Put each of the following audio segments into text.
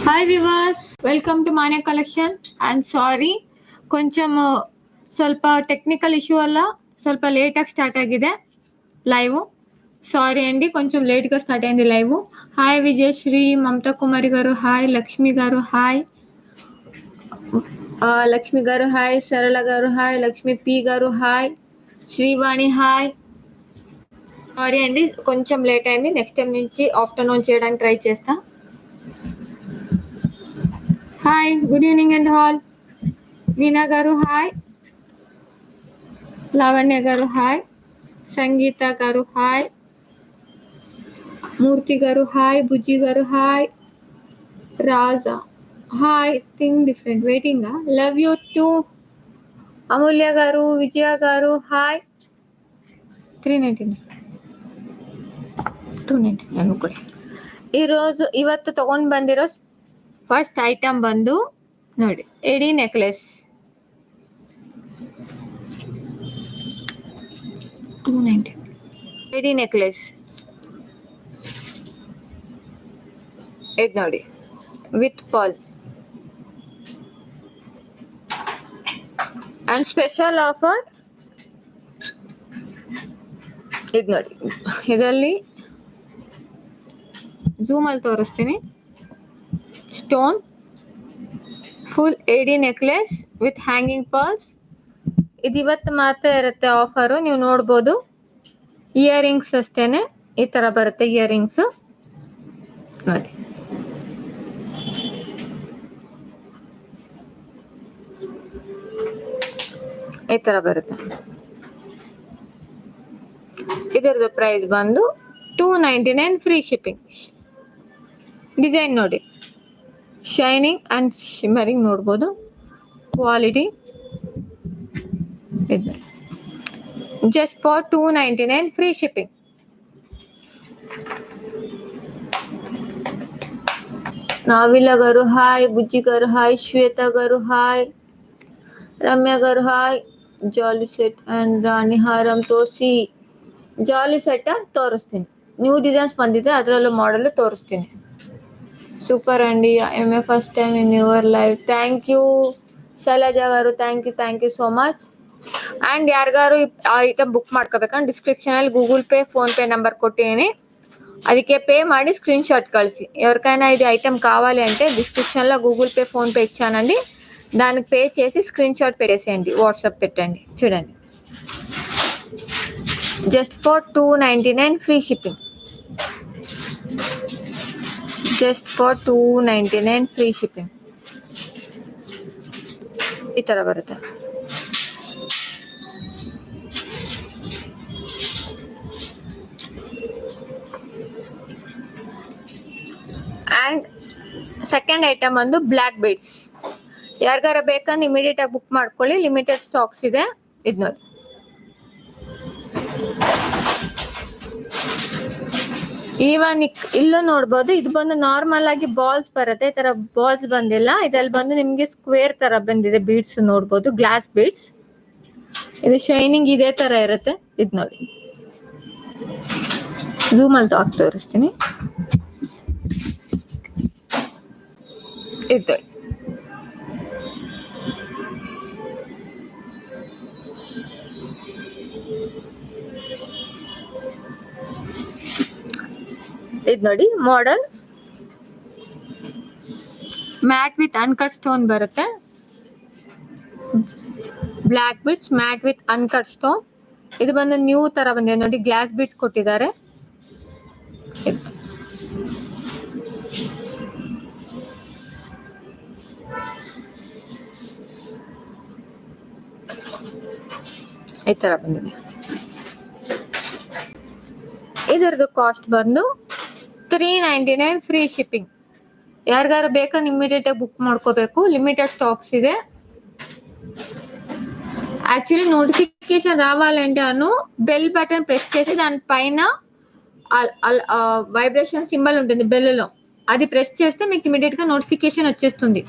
Hi viewers, welcome to Manya కలెಕ್ಷన్. I'm ಸಾರಿ, కొంచెం ಸ್ವಲ್ಪ technical issue ವల్ల ಸ್ವಲ್ಪ ಲೇಟಾಗಿ ಸ್ಟಾರ್ಟ್ ಆಗಿದೆ ಲೈವ್. సారీ అండి, కొంచెం లేట్గా స్టార్ట్ అయింది లైవ్. హాయ్ విజయశ్రీ, మమతా కుమారి గారు హాయ్, లక్ష్మి గారు హాయ్, లక్ష్మి గారు hi, Sarala garu hi, Lakshmi P garu hi, Srivani hi. Sorry అండి, కొంచెం లేట్ అయింది. నెక్స్ట్ టైం నుంచి ఆఫ్టర్నూన్ చేయడానికి ట్రై చేస్తా. Hi, good evening and all. Veena garu hi, Lavanya గారు హాయ్, సంగీత గారు హాయ్, మూర్తి గారు hi, Bujji garu hi, Raja hi. Thing different waiting, love you too. Amulya garu, Vijaya గారు హాయ్. 399 299 ಅನ್ಕೊಳ್ಳಿ. ಇವತ್ತು ತಗೊಂಡು ಬಂದಿರೋ ಫಸ್ಟ್ ಐಟಮ್ ಬಂದು ನೋಡಿ, ಎಡಿ ನೆಕ್ಲೆಸ್ 290. ಎಡಿ ನೆಕ್ಲೆಸ್ ಇದು ನೋಡಿ, with pearl and special offer. ಇದು ನೋಡಿ, ಇದರಲ್ಲಿ ಝೂಮಲ್ಲಿ ತೋರಿಸ್ತೀನಿ. Stone full AD necklace with hanging pearls. ಇದು ಇವತ್ತು ಮಾತ್ರ ಇರುತ್ತೆ ಆಫರು, ನೀವು ನೋಡ್ಬೋದು. ಇಯರಿಂಗ್ಸ್ ಅಷ್ಟೇನೆ ಈ ಥರ ಬರುತ್ತೆ ಇಯರಿಂಗ್ಸು ನೋಡಿ. ಈ ಥರ ಬರುತ್ತೆ. ಇದರದ್ದು ಪ್ರೈಸ್ ಬಂದು 299 ಫ್ರೀ ಶಿಪ್ಪಿಂಗ್. ಡಿಸೈನ್ ನೋಡಿ, ಶೈನಿಂಗ್ ಆ್ಯಂಡ್ ಶಿಮ್ಮರಿಂಗ್ ನೋಡ್ಬೋದು. ಕ್ವಾಲಿಟಿ ಇದೆ. Just for 299 free shipping. ನಾವಿಲ గారు హాయ్, బుజ్జి గారు హాయ్, శ్వేత గారు hi, Ramya garu hi. Jolly set and ರಾಣಿ ಹಾರಂ ತೋರಿಸಿ. ಜಾಲಿ ಸೆಟ್ ತೋರಿಸ್ತೀನಿ. ನ್ಯೂ ಡಿಸೈನ್ಸ್ ಬಂದಿದೆ, ಅದರಲ್ಲೂ ಮಾಡಲ್ ತೋರಿಸ್ತೀನಿ. ಸೂಪರ್ ಅಂಡಿ, am a first time in your live. Thank you Shailaja garu, thank you so much. And ಯಾರಿಗಾರು ಆ ಐಟಮ್ ಬುಕ್ ಮಾಡ್ಕೋಬೇಕಂದ್ರೆ ಡಿಸ್ಕ್ರಿಪ್ಷನಲ್ಲಿ ಗೂಗಲ್ ಪೇ, ಫೋನ್ಪೇ నెంబర్ కొట్టేయని, ಅದಕ್ಕೆ పే ಮಾಡಿ స్క్రీన్ షాట్ కಳಿసి. ఎవరికైనా ఇది ఐటమ్ కావాలి అంటే డిస్క్రిప్షన్లో గూగుల్ పే, ఫోన్పే ఇచ్చానండి, దానికి పే చేసి స్క్రీన్ షాట్ పెట్టేసేయండి, వాట్సాప్ పెట్టండి. చూడండి, just for 299 free shipping. Just for 299 free shipping. ಈ ಥರ ಬರುತ್ತೆ. ಆ್ಯಂಡ್ ಸೆಕೆಂಡ್ ಐಟಮ್ ಬಂದು ಬ್ಲ್ಯಾಕ್ ಬೀಡ್ಸ್. ಯಾರಿಗಾರ ಬೇಕಂದ್ರೆ ಇಮಿಡಿಯೇಟಾಗಿ ಬುಕ್ ಮಾಡ್ಕೊಳ್ಳಿ, ಲಿಮಿಟೆಡ್ ಸ್ಟಾಕ್ಸ್ ಇದೆ. ಇದು ನೋಡಿ, ಈವನ್ ಇಲ್ಲೂ ನೋಡ್ಬೋದು. ಇದು ಬಂದು ನಾರ್ಮಲ್ ಆಗಿ ಬಾಲ್ಸ್ ಬರುತ್ತೆ, ಈ ತರ ಬಾಲ್ಸ್ ಬಂದಿಲ್ಲ. ಇದ್ರಲ್ಲಿ ಬಂದು ನಿಮ್ಗೆ ಸ್ಕ್ವೇರ್ ತರ ಬಂದಿದೆ ಬೀಡ್ಸ್ ನೋಡ್ಬೋದು, ಗ್ಲಾಸ್ ಬೀಡ್ಸ್. ಇದು ಶೈನಿಂಗ್ ಇದೇ ತರ ಇರುತ್ತೆ. ಇದು ನೋಡಿ, ಝೂಮ್ ಅಲ್ಲಿ ತೋರಿಸ್ತೀನಿ. ಇದು ಇದು ನೋಡಿ, model matte with uncut stone ಬರುತ್ತೆ. Black beads matte with uncut stone. ಇದು ಬಂದು ನ್ಯೂ ತರ ಬಂದಿದೆ ನೋಡಿ, ಗ್ಲಾಸ್ ಬೀಡ್ಸ್ ಕೊಟ್ಟಿದ್ದಾರೆ. ಈ ತರ ಬಂದಿದೆ. ಇದರದ್ದು ಕಾಸ್ಟ್ ಬಂದು 399 ಫ್ರೀ ಶಿಪ್ಪಿಂಗ್. ಯಾರಿಗಾರು ಬೇಕಂದ್ರೆ ಇಮಿಡಿಯೇಟ್ ಆಗಿ ಬುಕ್ ಮಾಡ್ಕೋಬೇಕು, ಲಿಮಿಟೆಡ್ స్టాక్స్ ಇದೆ. యాక్చువల్లీ నోటిఫికేషన్ రావాలంటే బెల్ బటన్ ప్రెస్ చేసి దాని పైన వైబ్రేషన్ సింబల్ ఉంటుంది బెల్లో, అది ప్రెస్ చేస్తే మీకు ఇమిడియట్ గా నోటిఫికేషన్ వచ్చేస్తుంది.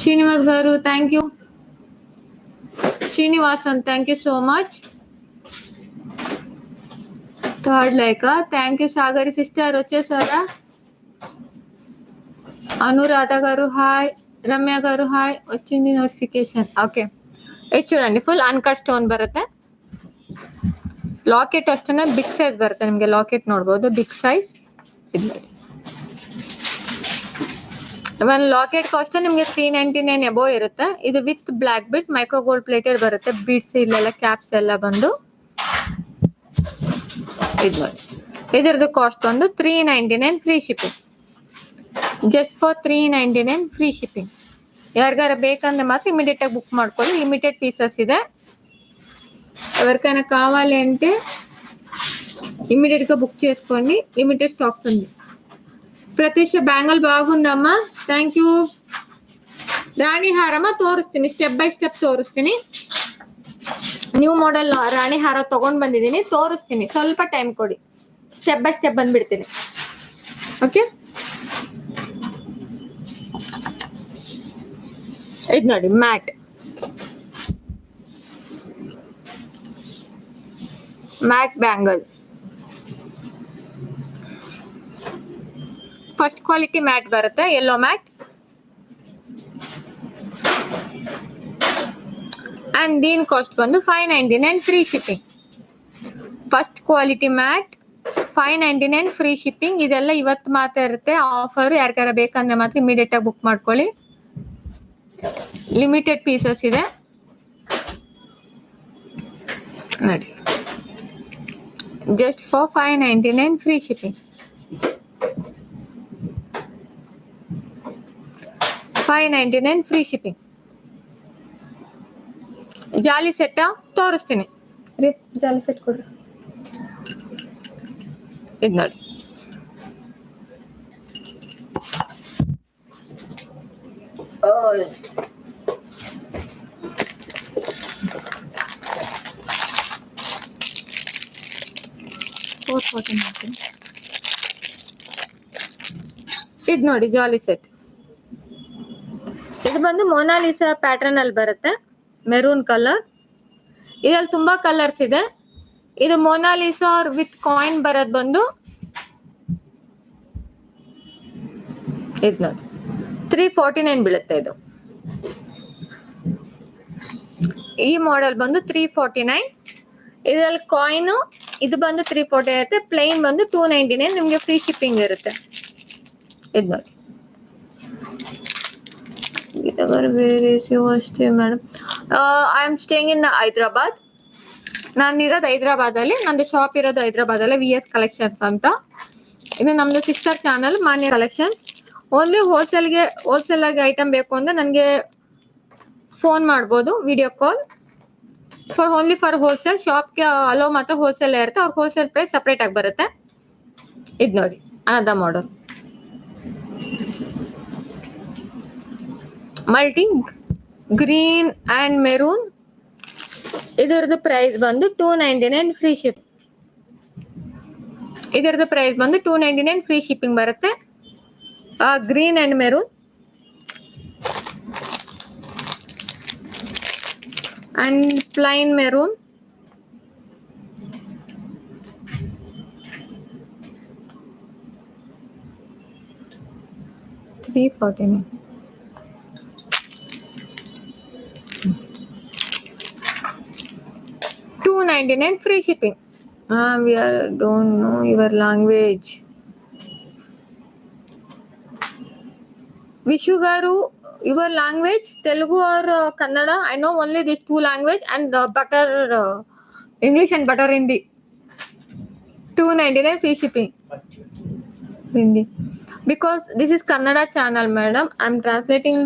Srinivas garu thank you. Srinivasan thank you so much. Third like thank you. Sagari sister వచ్చేసారా? అనురాధ గారు హాయ్, రమ్య గారు హాయ్, వచ్చింది నోటిఫికేషన్. ఓకే, ఇది చూడండి ఫుల్ ಅನ್ಕಟ್ ಸ್ಟೋನ್ ಬರುತ್ತೆ. ಲಾಕೆಟ್ ಅಷ್ಟೇ ಬಿಗ್ ಸೈಜ್ ಬರುತ್ತೆ, ನಿಮಗೆ ಲಾಕೆಟ್ ನೋಡ್ಬೋದು ಬಿಗ್ ಸೈಜ್. ಒಂದು ಲಾಕೆಟ್ ಕಾಸ್ಟ್ ನಿಮಗೆ 399 ಎಬೋ ಇರುತ್ತೆ. ಇದು with black beads micro gold plated ಬರುತ್ತೆ. ಬೀಡ್ಸ್ ಇಲ್ಲೆಲ್ಲ ಕ್ಯಾಪ್ಸ್ ಎಲ್ಲ ಬಂದು ಇದು ನೋಡಿ. ಇದರದ್ದು ಕಾಸ್ಟ್ ಬಂದು 399 free shipping. Just for 399 free shipping. ಯಾರಿಗಾರ ಬೇಕಂದ್ರೆ మాత్రం ఇమీడియట్ గా బుక్ ಮಾಡ್ಕೊಳ್ಳಿ. లిమిటెడ్ పీసెస్ ಇದೆ. ఎవరికైనా కావాలి అంటే ఇమీడియట్ గా బుక్ చేసుకోండి, లిమిటెడ్ స్టాక్స్ ఉంది. ప్రతిష బ్యాంగల్ బాగుందమ్మా, ಥ್ಯಾಂಕ್ ಯು. ರಾಣಿ ಹಾರಮ್ಮ ತೋರಿಸ್ತೀನಿ, ಸ್ಟೆಪ್ ಬೈ ಸ್ಟೆಪ್ ತೋರಿಸ್ತೀನಿ. ನ್ಯೂ ಮಾಡೆಲ್ ರಾಣಿ ಹಾರ ತಗೊಂಡ್ ಬಂದಿದ್ದೀನಿ, ತೋರಿಸ್ತೀನಿ. ಸ್ವಲ್ಪ ಟೈಮ್ ಕೊಡಿ, ಸ್ಟೆಪ್ ಬೈ ಸ್ಟೆಪ್ ಬಂದ್ಬಿಡ್ತೀನಿ. ಓಕೆ, ಇದು ನೋಡಿ mat bangle. First quality mat ಬರುತ್ತೆ, ಯೆಲ್ಲೋ ಮ್ಯಾಟ್. ಅಂಡ್ దీని ಕಾಸ್ಟ್ ಬಂದು 599 free shipping. First quality mat 599 free shipping. ಇದೆಲ್ಲ ಇವತ್ತು ಮಾತ್ರ ಇರುತ್ತೆ ಆಫರ್. ಯಾರಿಗಾರ ಬೇಕಂದ್ರೆ ಮಾತ್ರ ಇಮಿಡಿಯೇಟ್ ಆಗಿ ಬುಕ್ ಮಾಡ್ಕೊಳ್ಳಿ. ಲಿಮಿಟೆಡ್ ಪೀಸಸ್ ಇದೆ ನೋಡಿ. Just for 599 free shipping. 599 free shipping. Jolly set ತೋರಿಸ್ತೀನಿ ರೀ, ಜಾಲಿ ಸೆಟ್ ಕೊಡ್ರಿ. ಇದು ನೋಡಿ, ಇದು ನೋಡಿ ಜಾಲಿ ಸೆಟ್. ಇದು ಬಂದು ಮೊನಾಲಿಸಾ ಪ್ಯಾಟರ್ನ್ ಅಲ್ಲಿ ಬರುತ್ತೆ, ಮೆರೂನ್ ಕಲರ್. ಇದ್ರಲ್ಲಿ ತುಂಬಾ ಕಲರ್ಸ್ ಇದೆ. ಇದು ಮೊನಾಲಿಸಾ ವಿತ್ ಕಾಯಿನ್ ಬರೋದು ಬಂದು ಇದು ನೋಡಿ 349 ಬೀಳುತ್ತೆ. ಇದು ಈ ಮಾಡೆಲ್ ಬಂದು 349. ಇದರಲ್ಲಿ ಕಾಯಿನ್ ಇದು ಬಂದು 340 ಇರುತ್ತೆ. ಪ್ಲೇನ್ ಬಂದು 299. ನಿಮಗೆ ಫ್ರೀ ಶಿಪ್ಪಿಂಗ್ ಇರುತ್ತೆ. ಇದು ನೋಡಿ, ಅಷ್ಟೇ madam. I am staying in Hyderabad. ನಾನು ಇರೋದು ಹೈದ್ರಾಬಾದ್ ಅಲ್ಲಿ, ನಂದು ಶಾಪ್ ಇರೋದು ಹೈದ್ರಾಬಾದ್ ಅಲ್ಲಿ, VS ಕಲೆಕ್ಷನ್ಸ್ ಅಂತ. ಇದು ನಮ್ದು ಸಿಸ್ಟರ್ ಚಾನಲ್ ಮಾನ್ಯ ಕಲೆಕ್ಷನ್ಸ್. ಓನ್ಲಿ ಹೋಲ್ಸೇಲ್ ಆಗಿ ಐಟಮ್ ಬೇಕು ಅಂದ್ರೆ ನನಗೆ ಫೋನ್ ಮಾಡ್ಬೋದು, video call. Only for wholesale. ಶಾಪ್ಗೆ ಅಲೋ ಮಾತ್ರ ಹೋಲ್ಸೇಲ್ ಇರುತ್ತೆ, ಅವ್ರ ಹೋಲ್ಸೇಲ್ ಪ್ರೈಸ್ ಸಪ್ರೇಟ್ ಆಗಿ ಬರುತ್ತೆ. ಇದು ನೋಡಿ ಅನದ ಮಾಡಲ್ ಮಲ್ಟಿ ಗ್ರೀನ್ ಅಂಡ್ ಮೆರೂನ್. ಇದರದ್ದು ಪ್ರೈಸ್ ಬಂದು 299 ಫ್ರೀ ಶಿಪ್. ಇದರದ್ದು ಪ್ರೈಸ್ ಬಂದು 299 ಫ್ರೀ ಶಿಪ್ಪಿಂಗ್ ಬರುತ್ತೆ. Green and maroon and plain maroon. $349. $299 free shipping. We don't know your language. Vishu garu, your language Telugu or Kannada? I know only these two language and butter English and butter Hindi. $299 free shipping. Hindi. Because this is Kannada channel, madam. I'm translating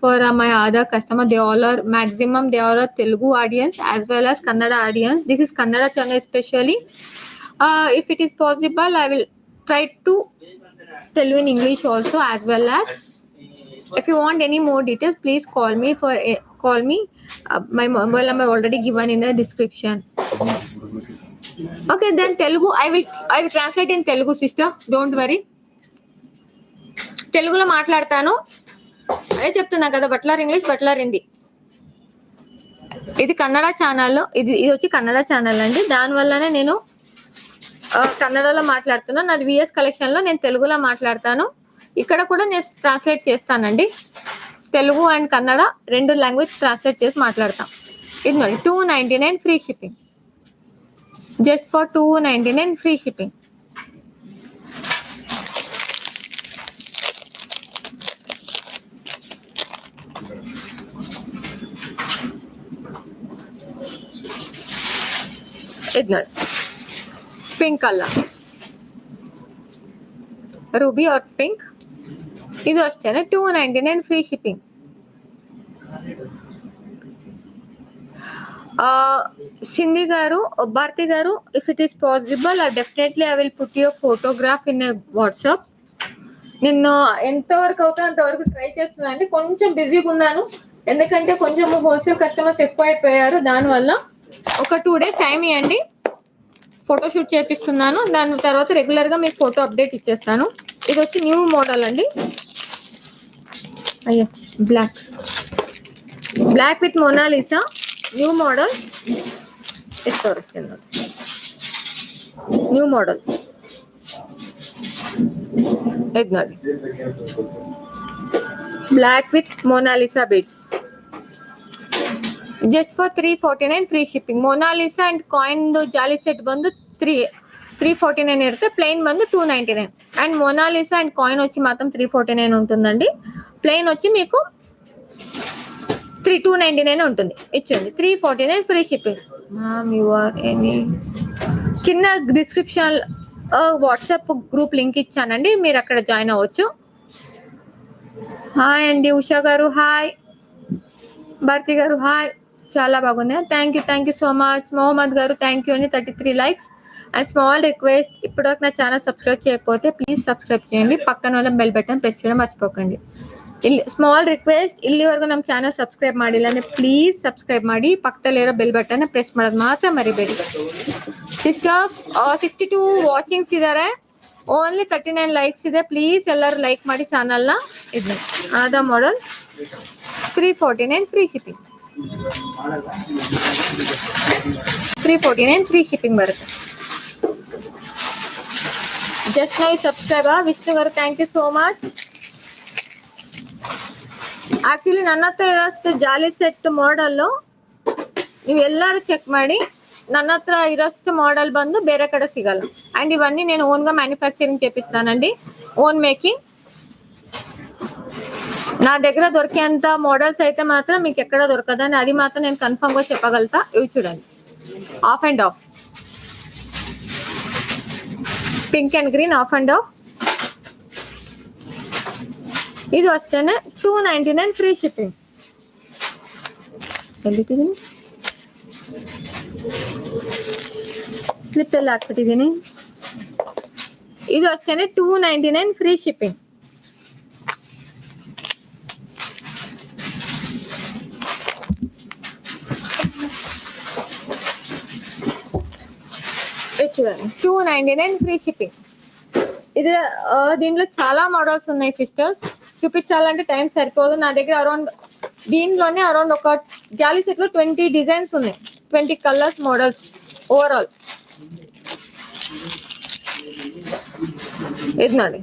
for my other customer. They all are maximum. They are a Telugu audience as well as Kannada audience. This is Kannada channel especially. If it is possible, I will try to tell you in English also as well as. If you want any more details, please call me. My mobile number already given in the description. Okay, then Telugu. I will translate in Telugu, sister. Don't worry. తెలుగులో మాట్లాడతాను. అదే చెప్తున్నా కదా, butler English, Buttler Hindi. ఇది Kannada channel. ఇది వచ్చి Kannada channel అండి. దానివల్లనే నేను కన్నడలో మాట్లాడుతున్నా. నాది VS కలెక్షన్ లో నేను తెలుగులో మాట్లాడతాను. ఇక్కడ కూడా నేను ట్రాన్స్లేట్ చేస్తానండి, Telugu and Kannada 2 language translate చేసి మాట్లాడతాం. ఇది ನೋಡಿ 299 free shipping, just for 299 free shipping. ಇದು ನೋಡಿ pink colour, ruby or pink. ಇದು ಅಷ್ಟೇನೆ 299 free shipping. Sindhi garu, Bharati garu, if it is possible definitely I will put your photograph in WhatsApp. నేను ఎంతవరకు అవుతా అంతవరకు ట్రై చేస్తున్నాను అండి. కొంచెం బిజీగా ఉన్నాను, ఎందుకంటే కొంచెం హోల్సేల్ కస్టమర్స్ ఎక్కువ అయిపోయారు. దానివల్ల ఒక 2 days టైం ఇవ్వండి, ఫోటోషూట్ చేపిస్తున్నాను. దాని తర్వాత రెగ్యులర్గా మీకు ఫోటో అప్డేట్ ఇచ్చేస్తాను. ఇది వచ్చి న్యూ మోడల్ అండి. అయ్యో black with Mona Lisa new model. వస్తుంది న్యూ మోడల్. ఇది ನೋಡಿ black with Mona Lisa beads, just for 349 free shipping. Mona Lisa and coin ಜಾಲಿ ಸೆಟ್ ಬಂದು 349 ಇರುತ್ತೆ, ప్లెయిన్ ಬಂದು 299. అండ్ మొనాలిసా అండ్ కాయిన్ వచ్చి మాత్రం 349 ఉంటుందండి. ప్లెయిన్ వచ్చి మీకు 299 ఉంటుంది. ఇచ్చండి 349 ఫ్రీ షిప్పింగ్. కింద డిస్క్రిప్షన్ వాట్సాప్ గ్రూప్ లింక్ ఇచ్చానండి, మీరు అక్కడ జాయిన్ అవ్వచ్చు. హాయ్ అండి ఉషా గారు, హాయ్ భారతి గారు, హాయ్. చాలా బాగుంది, thank you so much. Mohammed garu thank you అండి, 33 likes. అండ్ స్మాల్ రిక్వెస్ట్, ఇప్పటివరకు నా ఛానల్ సబ్స్క్రైబ్ చేయకపోతే ప్లీజ్ సబ్స్క్రైబ్ చేయండి, పక్కన వాళ్ళ బెల్ బటన్ ప్రెస్ చేయడం మర్చిపోకండి. ಸ್ಮಾಲ್ ರಿಕ್ವೆಸ್ಟ್, ಇಲ್ಲಿವರೆಗೂ ನಮ್ಮ ಚಾನಲ್ ಸಬ್ಸ್ಕ್ರೈಬ್ ಮಾಡಿಲ್ಲ ಅಂದರೆ ಪ್ಲೀಸ್ ಸಬ್ಸ್ಕ್ರೈಬ್ ಮಾಡಿ, ಪಕ್ಕದಲ್ಲಿರೋ ಬೆಲ್ ಬಟನ್ ಪ್ರೆಸ್ ಮಾಡೋದು ಮಾತ್ರ ಮರಿಬೇಡಿ. ಸಿಸ್ಟರ್ 62 ವಾಚಿಂಗ್ಸ್ ಇದ್ದಾರೆ, ಓನ್ಲಿ 39 likes ಇದೆ. ಪ್ಲೀಸ್ ಎಲ್ಲರೂ ಲೈಕ್ ಮಾಡಿ ಚಾನಲ್ನ. ಇದು ಆದ model 349 free shipping. 349 free shipping ಬರುತ್ತೆ. ಜಸ್ಟ್ ನೈ subscribe. Vishnu garu thank you so much. Actually ನನ್ನ ಹತ್ರ ಇರೋಷ್ಟು ಜಾಲಿ ಸೆಟ್ ಮಾಡಲ್ಲು ನೀವು ಎಲ್ಲರೂ ಚೆಕ್ ಮಾಡಿ. ನನ್ನ ಹತ್ರ ಇರೋಷ್ಟು ಮಾಡೆಲ್ ಬಂದು ಬೇರೆ ಕಡೆ ಸಿಗಲ್ಲ. అండ్ ఇవన్నీ నేను ఓన్గా మ్యానుఫ్యాక్చరింగ్ చేపిస్తానండి, ఓన్ మేకింగ్. నా దగ్గర దొరికేంత మోడల్స్ అయితే మాత్రం మీకు ఎక్కడ దొరకదని, అది మాత్రం నేను కన్ఫర్మ్గా చెప్పగలుగుతా. ఇవి చూడండి, of and of pink and green, of and of. ಇದು ಅಷ್ಟೇನೆ 299 ಫ್ರೀ ಶಿಪ್ಪಿಂಗ್. ಎಲ್ಲಿಟ್ಟಿದ್ದೀನಿ, ಸ್ಲಿಪ್ ಎಲ್ಲ ಹಾಕ್ಬಿಟ್ಟಿದ್ದೀನಿ. ಇದು ಅಷ್ಟೇನೆ 299 ಫ್ರೀ ಶಿಪ್ಪಿಂಗ್. చూడండి 299 ఫ్రీ షిప్పింగ్. ఇది దీంట్లో చాలా మోడల్స్ ఉన్నాయి సిస్టర్స్, చూపించాలంటే టైం సరిపోదు. నా దగ్గర దీనిలోనే అరౌండ్ ఒక జాలీ సెట్ లో 20 డిజైన్స్ ఉన్నాయి, 20 కలర్స్ మోడల్స్ ఓవరాల్. ఇది ನೋಡಿ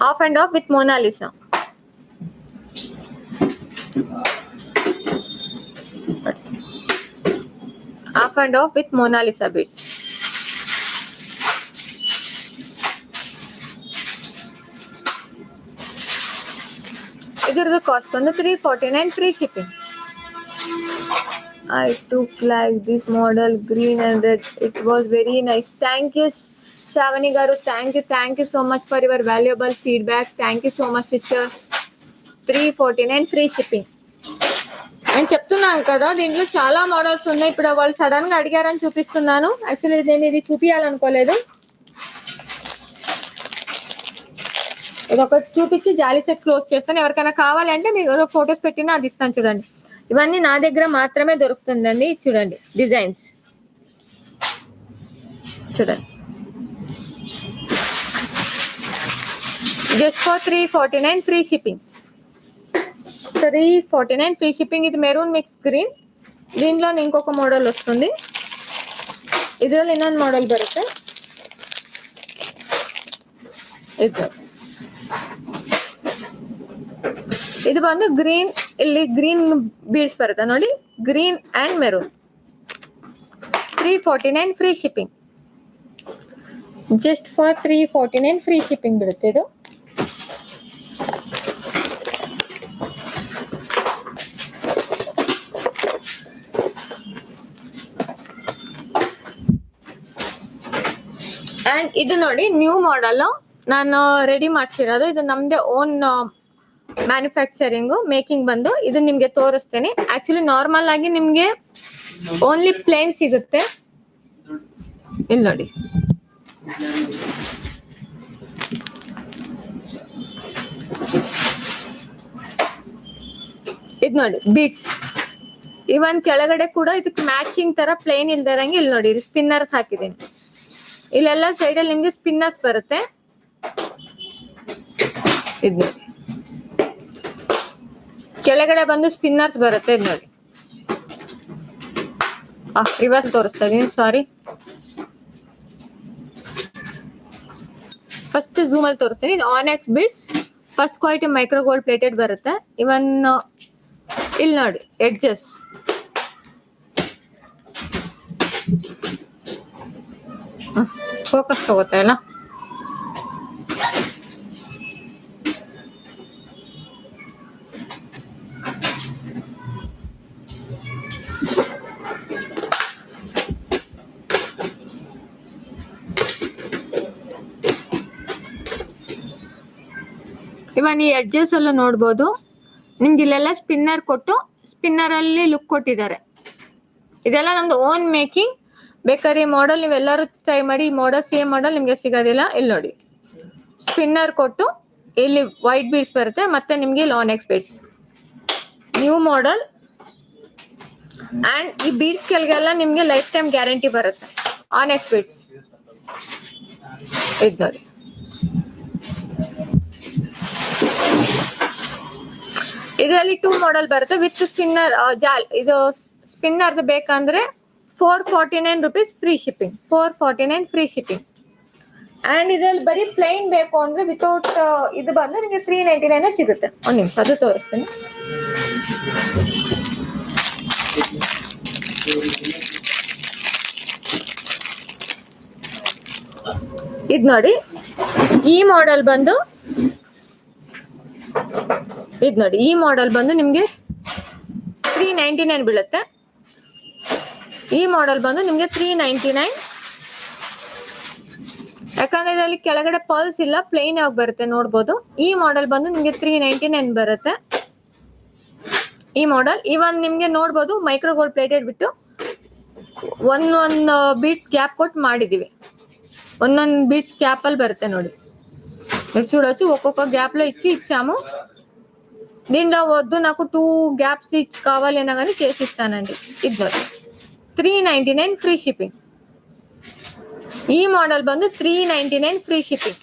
off and off with Mona Lisa. Off and off with Mona Lisa beads. ಇದರದ್ದು ಕಾಸ್ಟ್ ಬಂದು 349 free shipping. I took like this model green and red. It was very nice. Thank you Shavani garu, thank you so much for your valuable feedback. Thank you so much sister. 349 free shipping. నేను చెప్తున్నాను కదా, దీంట్లో చాలా models ఉన్నాయి. ఇప్పుడు వాళ్ళు sudden గా అడిగారని చూపిస్తున్నాను. యాక్చువల్లీ నేను ఇది చూపించాలనుకోలేదు, ఇదొకటి చూపించి జాలీ సెట్ క్లోజ్ చేస్తాను. ఎవరికైనా కావాలి అంటే మీరు ఫొటోస్ పెట్టినా అది ఇస్తాను. చూడండి, ఇవన్నీ నా దగ్గర మాత్రమే దొరుకుతుందండి. చూడండి డిజైన్స్, చూడండి just for 349 free shipping. 349 free shipping. ఇది మెరూన్ మిక్స్ గ్రీన్, దీంట్లో ఇంకొక మోడల్ వస్తుంది. ಇದರಲ್ಲಿ ಇನ್ನೊಂದು ಮೋಡಲ್ ಬರುತ್ತೆ. ಇದು ಇದು ಬಂದು ಗ್ರೀನ್, ಇಲ್ಲಿ ಗ್ರೀನ್ ಬೀಡ್ಸ್ ಬರುತ್ತೆ ನೋಡಿ, green and maroon. 349 free shipping. Just for 349 free shipping ಬೀಳುತ್ತೆ ಇದು. ಅಂಡ್ ಇದು ನೋಡಿ ನ್ಯೂ ಮಾಡೆಲ್ ನಾನು ರೆಡಿ ಮಾಡ್ಸಿರೋದು. ಇದು ನಮ್ದೇ ಓನ್ ಮ್ಯಾನುಫ್ಯಾಕ್ಚರಿಂಗ್ ಮೇಕಿಂಗ್ ಬಂದು ಇದು ನಿಮ್ಗೆ ತೋರಿಸ್ತೇನೆ. ಆಕ್ಚುಲಿ ನಾರ್ಮಲ್ ಆಗಿ ನಿಮ್ಗೆ ಓನ್ಲಿ ಪ್ಲೇನ್ ಸಿಗುತ್ತೆ. ಇಲ್ಲಿ ನೋಡಿ, ಇದು ನೋಡಿ ಬೀಡ್ಸ್. ಇವನ್ ಕೆಳಗಡೆ ಕೂಡ ಇದಕ್ಕೆ ಮ್ಯಾಚಿಂಗ್ ತರ ಪ್ಲೇನ್ ಇಲ್ದಿರಂಗೆ ಇಲ್ಲಿ ನೋಡಿ ಸ್ಪಿನ್ನರ್ಸ್ ಹಾಕಿದ್ದೀನಿ. ಇಲ್ಲೆಲ್ಲ ಸೈಡ್ ಅಲ್ಲಿ ನಿಮ್ಗೆ ಸ್ಪಿನ್ನರ್ಸ್ ಬರುತ್ತೆ. ಇದು ನೋಡಿ ಕೆಳಗಡೆ ಬಂದು ಸ್ಪಿನ್ನರ್ಸ್ ಬರುತ್ತೆ. ಇದು ನೋಡಿ ರಿವರ್ಸ್ ತೋರಿಸ್ತಾ ಇದೀನಿ, ಸಾರಿ. ಫಸ್ಟ್ ಝೂಮ್ ಅಲ್ಲಿ ತೋರಿಸ್ತೀನಿ. ಇದು annex beads, first quality micro gold plated ಬರುತ್ತೆ. ಇವನ್ ಇಲ್ಲಿ ನೋಡಿ ಎಡ್ಜಸ್, ಫೋಕಸ್ ತಗೋತಾ ಇಲ್ಲ. ಇವನ್ ಈ ಎಡ್ಜಸ್ ಅಲ್ಲೂ ನೋಡ್ಬೋದು ನಿಮ್ಗೆ ಇಲ್ಲೆಲ್ಲ ಸ್ಪಿನ್ನರ್ ಕೊಟ್ಟು ಸ್ಪಿನ್ನರ್ ಅಲ್ಲಿ ಲುಕ್ ಕೊಟ್ಟಿದ್ದಾರೆ. ಇದೆಲ್ಲ ನಮ್ದು ಓನ್ ಮೇಕಿಂಗ್. ಬೇಕಾದ್ರೆ ಈ ಮಾಡೆಲ್ ನೀವೆಲ್ಲರೂ ಟ್ರೈ ಮಾಡಿ. ಈ ಮಾಡೆಲ್ ಸೇಮ್ ಮಾಡೆಲ್ ನಿಮ್ಗೆ ಸಿಗೋದಿಲ್ಲ. ಇಲ್ಲಿ ನೋಡಿ ಸ್ಪಿನ್ನರ್ ಕೊಟ್ಟು ಇಲ್ಲಿ ವೈಟ್ ಬೀಡ್ಸ್ ಬರುತ್ತೆ, ಮತ್ತೆ ನಿಮ್ಗೆ annex beads new model. And ಈ ಬೀಡ್ಸ್ ಕೆಳಗೆಲ್ಲ ನಿಮ್ಗೆ ಲೈಫ್ ಟೈಮ್ ಗ್ಯಾರಂಟಿ ಬರುತ್ತೆ. ಆನೆಕ್ಸ್ ಬೀಡ್ಸ್ ಇದು ನೋಡಿ. ಇದರಲ್ಲಿ 2 ಮಾಡೆಲ್ ಬರುತ್ತೆ ವಿತ್ ಸ್ಪಿನ್ನರ್ ಜಾಲ್. ಇದು ಸ್ಪಿನ್ನರ್ ಬೇಕಂದ್ರೆ 449 rupees free shipping. 449 free shipping. And ಇದ್ರಲ್ಲಿ ಬರೀ ಪ್ಲೈನ್ ಬೇಕು ಅಂದ್ರೆ ವಿತೌಟ್ ಇದು ಬಂದ್ರೆ ನಿಮಗೆ 399 ಸಿಗುತ್ತೆ. ಒಂದ್ ನಿಮಿಷ ಅದು ತೋರಿಸ್ತೀನಿ. ಇದು ನೋಡಿ ಈ ಮಾಡೆಲ್ ಬಂದು, ಇದು ನೋಡಿ ಈ ಮಾಡೆಲ್ ಬಂದು ನಿಮ್ಗೆ 399 ಬೀಳುತ್ತೆ. ಈ ಮಾಡೆಲ್ ಬಂದು ನಿಮ್ಗೆ 399. ಯಾಕಂದ್ರೆ ಇದರಲ್ಲಿ ಕೆಳಗಡೆ ಪರ್ಲ್ಸ್ ಇಲ್ಲ, ಪ್ಲೇನ್ ಆಗಿ ಬರುತ್ತೆ ನೋಡ್ಬೋದು. ಈ ಮಾಡೆಲ್ ಬಂದು ನಿಮ್ಗೆ 399 ಬರುತ್ತೆ. ಈ ಮಾಡೆಲ್ ಇವನ್ ನಿಮ್ಗೆ ನೋಡ್ಬೋದು ಮೈಕ್ರೋ ಗೋಲ್ಡ್ ಪ್ಲೇಟೆಡ್ ಬಿಟ್ಟು ಒಂದೊಂದು ಬೀಡ್ಸ್ ಗ್ಯಾಪ್ ಕೊಟ್ಟು ಮಾಡಿದೀವಿ. ಒಂದೊಂದು బీట్స్ క్యాపల్ బರುತ್ತೆ ನೋಡಿ. మీరు చూడొచ్చు ఒక్కొక్క గ్యాప్ లో ఇచ్చాము. దీనిలో వద్దు నాకు 2 గ్యాప్స్ కావాలి అన్నా కానీ చేసి ఇస్తానండి. ఇది 399 ఫ్రీ షిప్పింగ్. ఈ మోడల్ ಬಂದು 399 ಫ್ರೀ ಶಿಪ್ಪಿಂಗ್.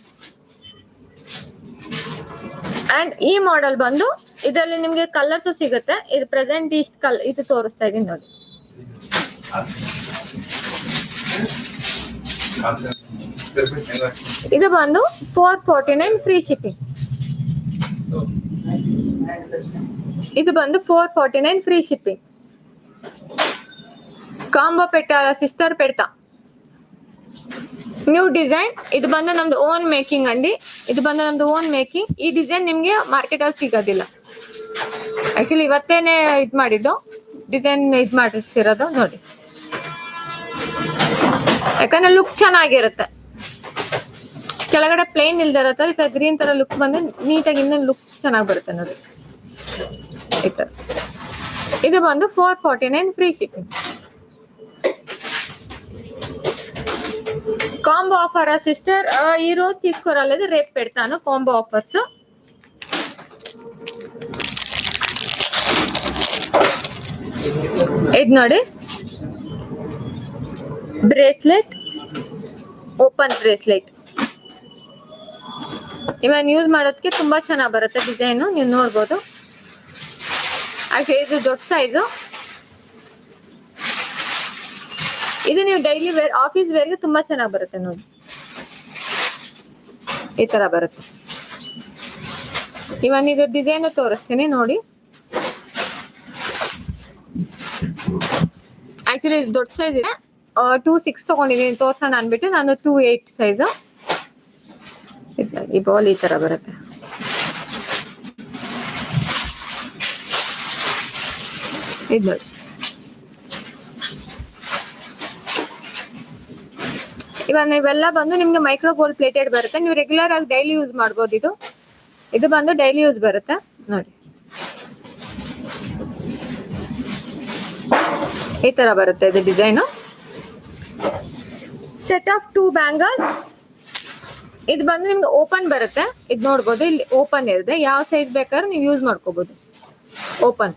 ಅಂಡ್ ಈ ಮಾಡೆಲ್ ಬಂದು ಇದರಲ್ಲಿ ನಿಮಗೆ ಕಲರ್ಸ್ ಸಿಗುತ್ತೆ. ಇದು ಪ್ರೆಸೆಂಟ್ ಇಷ್ಟ ಕಲರ್ ಇದು ತೋರಿಸ್ತಾ ಇದೀನಿ ನೋಡಿ. ಇದು ಬಂದು 449 ಫ್ರೀ ಶಿಪ್ಪಿಂಗ್. ఇది బందు 449 ఫ్రీ షిప్పింగ్. కాంబో పెట్టాలా సిస్టర్? పెడతా. New design. ಇದು ಬಂದು ನಮ್ದು ಓನ್ ಮೇಕಿಂಗ್ ಅಂడి. ಇದು ಬಂದು ನಮ್ದು ಓನ್ ಮೇಕಿಂಗ್. ಈ ಡಿಸೈನ್ ನಿಮ್ಗೆ ಮಾರ್ಕೆಟ್ ಅಲ್ಲಿ ಸಿಗೋದಿಲ್ಲ. ಆಕ್ಚುಲಿ ಇವತ್ತೇನೆ ಇದು ಮಾಡಿದ್ದು ಡಿಸೈನ್ ಇದು ಮಾಡಿಸಿರೋದು ನೋಡಿ. ಯಾಕಂದ್ರೆ ಲುಕ್ ಚೆನ್ನಾಗಿರುತ್ತೆ. ಕೆಳಗಡೆ ಪ್ಲೇನ್ ಇಲ್ದಿರತ್ತೆ, ಈ ತರ ಗ್ರೀನ್ ತರ ಲುಕ್ ಬಂದು ನೀಟಾಗಿ ಇನ್ನೂ ಲುಕ್ ಚೆನ್ನಾಗಿ ಬರುತ್ತೆ ನೋಡಿ. ಈ ತರ ಇದು ಬಂದು 449 free shipping. Combo offer sister ఈ రోజు తీసుకురాలేదు, రేపు పెడతాను కాంబో ఆఫర్స్. ಇದು ನೋಡಿ ಬ್ರೇಸ್ಲೆಟ್, ಓಪನ್ ಬ್ರೇಸ್ಲೆಟ್. ಇವನ್ ಯೂಸ್ ಮಾಡೋದಕ್ಕೆ ತುಂಬಾ ಚೆನ್ನಾಗಿ ಬರುತ್ತೆ ಡಿಸೈನು, ನೀವು ನೋಡ್ಬೋದು. ಹಾಗೆ ಇದು ದೊಡ್ಡ ಸೈಜು. ಇದು ನೀವು ಡೈಲಿ ವೇರ್, ಆಫೀಸ್ ವೇರ್ಗೆ ತುಂಬಾ ಚೆನ್ನಾಗಿ ಬರುತ್ತೆ ನೋಡಿ. ಈ ತರ ಬರುತ್ತೆ. ಇವನ್ ಇದು ಡಿಸೈನ್ ತೋರಿಸ್ತೀನಿ ನೋಡಿ. ಆಕ್ಚುಲಿ ದೊಡ್ಡ ಸೈಜ್ ಇದೆ, 2.6 ತಗೊಂಡಿದ್ದೀನಿ ತೋರ್ಸೋಣ ಅಂದ್ಬಿಟ್ಟು. ನಾನು 2.8 ಸೈಜು. ಈ ಬಾಲ್ ಈ ತರ ಬರುತ್ತೆ. ಇದು ನೋಡಿ, ಇವಾಗ ಇವೆಲ್ಲ ಬಂದು ನಿಮ್ಗೆ ಮೈಕ್ರೋ ಗೋಲ್ಡ್ ಪ್ಲೇಟೆಡ್ ಬರುತ್ತೆ. ನೀವು ರೆಗ್ಯುಲರ್ ಆಗಿ ಡೈಲಿ ಯೂಸ್ ಮಾಡ್ಬೋದು. ಇದು ಬಂದು ಡೈಲಿ ಯೂಸ್ ಬರುತ್ತೆ ನೋಡಿ. ಈ ತರ ಬರುತ್ತೆ ಇದು ಡಿಸೈನು. Set of 2 bangle. ಇದು ಬಂದು ನಿಮ್ಗೆ ಓಪನ್ ಬರುತ್ತೆ. ಇದು ನೋಡ್ಬೋದು, ಇಲ್ಲಿ ಓಪನ್ ಇರುತ್ತೆ. ಯಾವ ಸೈಜ್ ಬೇಕಾದ್ರೂ ನೀವು ಯೂಸ್ ಮಾಡ್ಕೋಬಹುದು. ಓಪನ್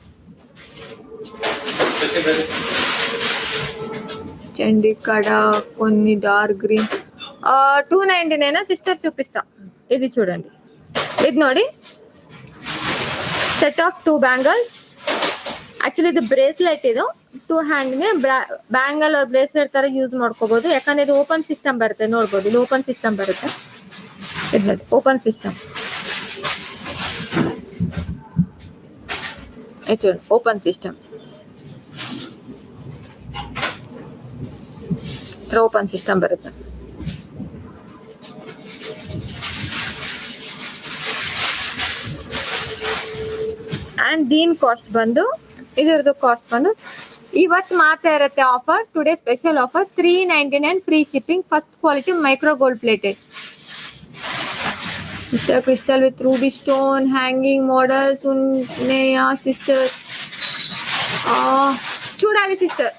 చండి కడ కొన్ని డార్క్ గ్రీన్ 299 సిస్టర్ చూపిస్తా. ఇది చూడండి, ఇది ನೋಡಿ. Set of 2 bangles. ಆಕ್ಚುಲಿ ಇದು ಬ್ರೇಸ್ಲೆಟ್. ಇದು 2 ಹ್ಯಾಂಡ್ಗೆ ಬ್ಯಾಂಗಲ್ ಅವ್ರ ಬ್ರೇಸ್ಲೆಟ್ ತರ ಯೂಸ್ ಮಾಡ್ಕೋಬಹುದು. ಯಾಕಂದ್ರೆ ಇದು ಓಪನ್ ಸಿಸ್ಟಮ್ ಬರುತ್ತೆ. ನೋಡ್ಬೋದು, ಇಲ್ಲಿ ಓಪನ್ ಸಿಸ್ಟಮ್ ಬರುತ್ತೆ. ಇದು ನೋಡಿ, open system. Open system, open system ಬರುತ್ತೆ. ಅಂಡ್ ದೀನ್ ಕಾಸ್ಟ್ ಬಂದು, ಇದರದ್ದು ಕಾಸ್ಟ್ ಬಂದು ಇವತ್ತು ಮಾತ್ರ ಇರುತ್ತೆ offer. Today special offer 399 free shipping. First quality micro gold plated. Sister crystal with ruby stone hanging model. Suneya sister చూడాలి సిస్టర్